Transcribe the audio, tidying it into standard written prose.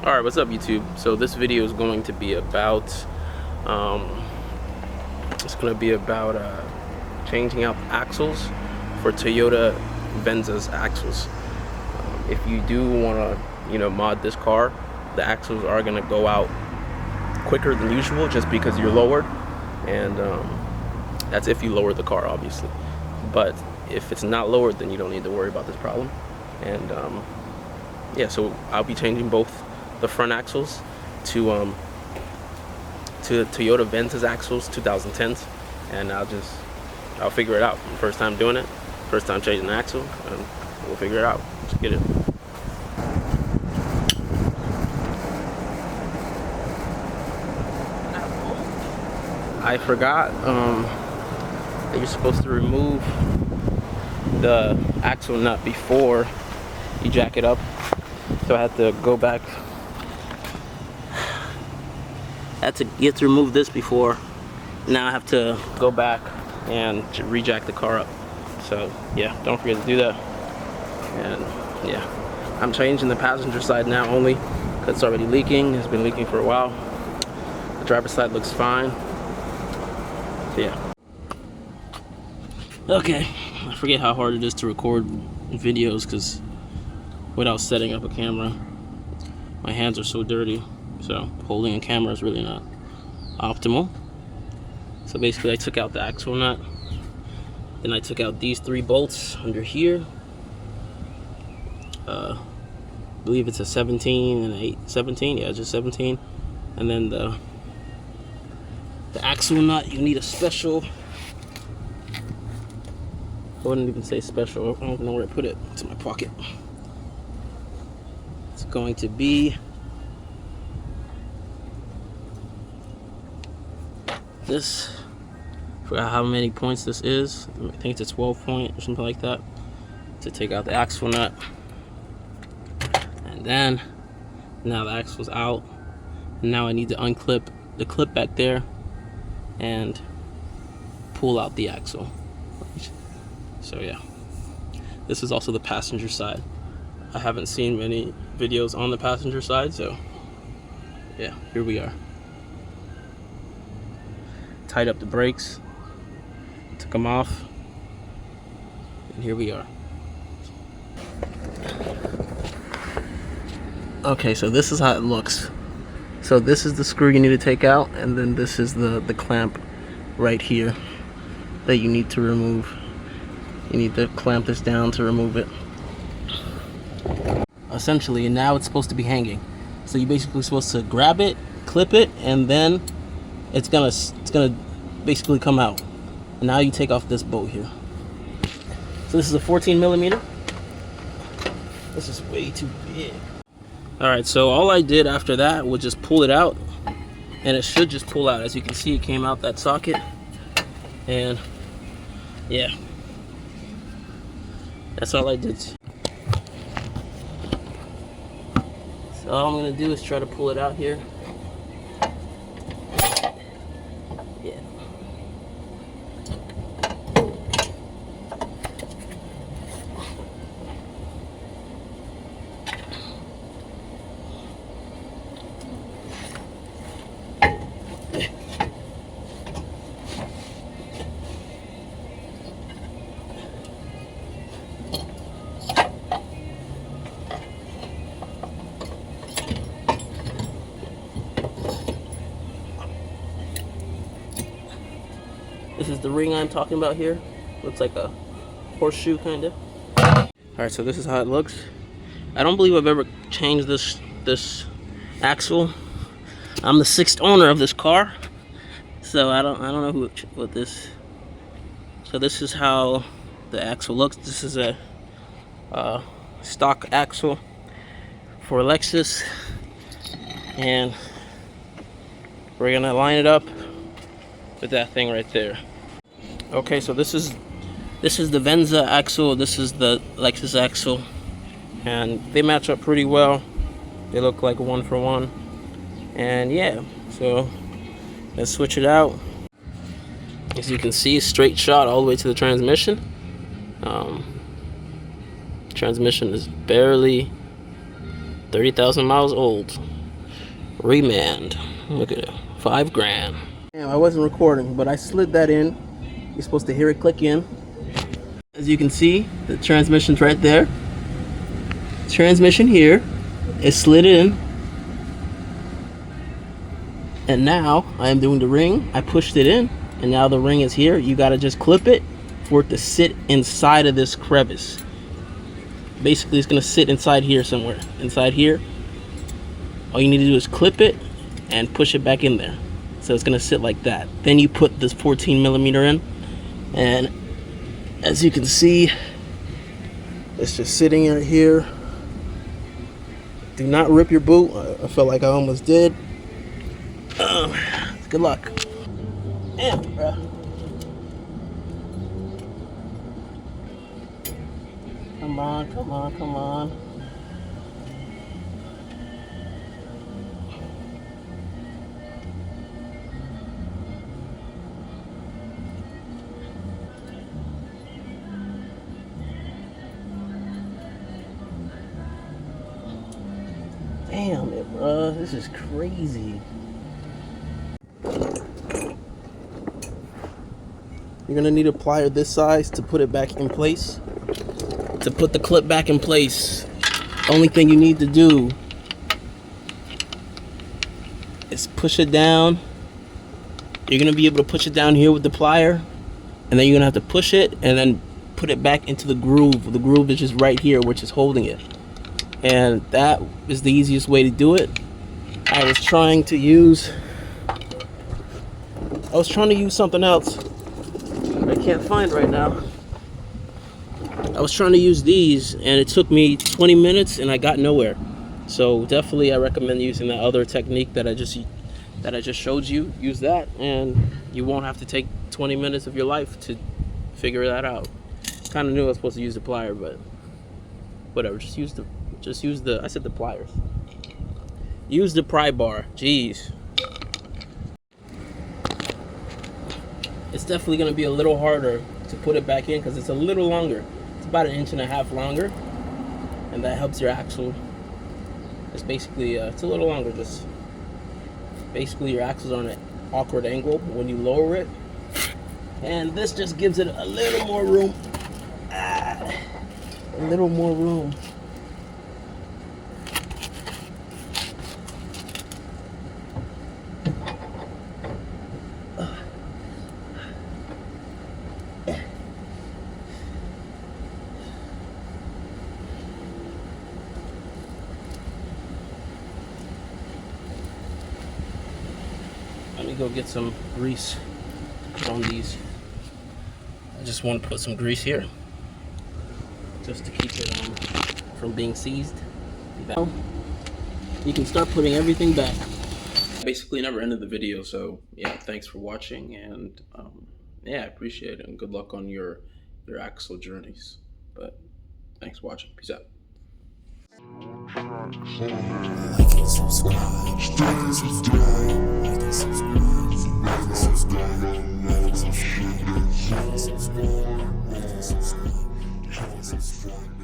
Alright, what's up YouTube? So this video is going to be about changing out axles for Toyota Venza's axles. If you do want to mod this car, the axles are going to go out quicker than usual just because you're lowered, and that's if you lower the car, obviously. But if it's not lowered, then you don't need to worry about this problem. And yeah, so I'll be changing both the front axles to Toyota Venza's axles 2010s, and I'll figure it out. First time doing it, first time changing the axle, and we'll figure it out. Let's get it. I forgot that you're supposed to remove the axle nut before you jack it up, so I had to go back. I had to get to remove this before. Now I have to go back and rejack the car up. So yeah, don't forget to do that. And yeah, I'm changing the passenger side now only because it's already leaking. It's been leaking for a while. The driver's side looks fine. So yeah. Okay, I forget how hard it is to record videos because without setting up a camera, my hands are so dirty. So holding a camera is really not optimal. So basically I took out the axle nut, then I took out these 3 bolts under here. I believe it's a 17 and 17, yeah, just 17. And then the axle nut, you need a special, I wouldn't even say special, I don't know where I put it. It's in my pocket. It's going to be this. Forgot how many points this is. I think it's a 12 point or something like that, to take out the axle nut. And then now the axle's out, and now I need to unclip the clip back there and pull out the axle. So yeah, this is also the passenger side. I haven't seen many videos on the passenger side, so yeah, here we are. Tied up the brakes, took them off, and here we are. Okay, so this is how it looks. So this is the screw you need to take out, and then this is the clamp right here that you need to remove. You need to clamp this down to remove it. Essentially, and now it's supposed to be hanging. So you're basically supposed to grab it, clip it, and then it's gonna basically come out. And now you take off this bolt here. So this is a 14 millimeter. This is way too big. All right, so all I did after that was just pull it out, and it should just pull out. As you can see, it came out that socket, and yeah, that's all I did. So all I'm gonna do is try to pull it out here. Yeah. This is the ring I'm talking about here. Looks like a horseshoe, kind of. Alright, so this is how it looks. I don't believe I've ever changed this axle. I'm the 6th owner of this car, so I don't know what this. So this is how the axle looks. This is a stock axle for Lexus, and we're gonna line it up with that thing right there. Okay, so this is the Venza axle, this is the Lexus axle, and they match up pretty well. They look like a 1-for-1, and yeah, so let's switch it out. As you can see, straight shot all the way to the transmission. Transmission is barely 30,000 miles old. Remand. Look at it. $5,000. Damn, I wasn't recording, but I slid that in. You're supposed to hear it click in. As you can see, the transmission's right there. Transmission here is slid in. And now I am doing the ring. I pushed it in, and now the ring is here. You gotta just clip it for it to sit inside of this crevice. Basically, it's gonna sit inside here somewhere. Inside here. All you need to do is clip it and push it back in there. So it's gonna sit like that. Then you put this 14mm in, and as you can see, it's just sitting right here. Do not rip your boot. I felt like I almost did. Good luck. Damn, bro. Come on, come on, come on. Damn it, bro. This is crazy. You're gonna need a plier this size to put it back in place. To put the clip back in place, only thing you need to do is push it down. You're gonna be able to push it down here with the plier, and then you're gonna have to push it and then put it back into the groove. The groove is just right here, which is holding it. And that is the easiest way to do it. I was trying to use something else I can't find right now. I was trying to use these, and it took me 20 minutes and I got nowhere. So definitely I recommend using that other technique that I just showed you. Use that and you won't have to take 20 minutes of your life to figure that out. Kind of knew I was supposed to use the plier, but whatever, just use the I said the pliers. Use the pry bar. Jeez. It's definitely going to be a little harder to put it back in because it's a little longer. It's about 1.5 inches longer, and that helps your axle. It's basically it's a little longer. Just basically your axle's on an awkward angle when you lower it, and this just gives it a little more room. A little more room. Let me go get some grease on these. I just want to put some grease here just to keep it from being seized. Now you can start putting everything back. Basically never ended the video, so yeah, thanks for watching, and yeah, I appreciate it, and good luck on your axle journeys. But thanks for watching. Peace out. Like and subscribe. Like and subscribe. Like and subscribe. Like and subscribe. Like and subscribe. Like and subscribe. Like and subscribe.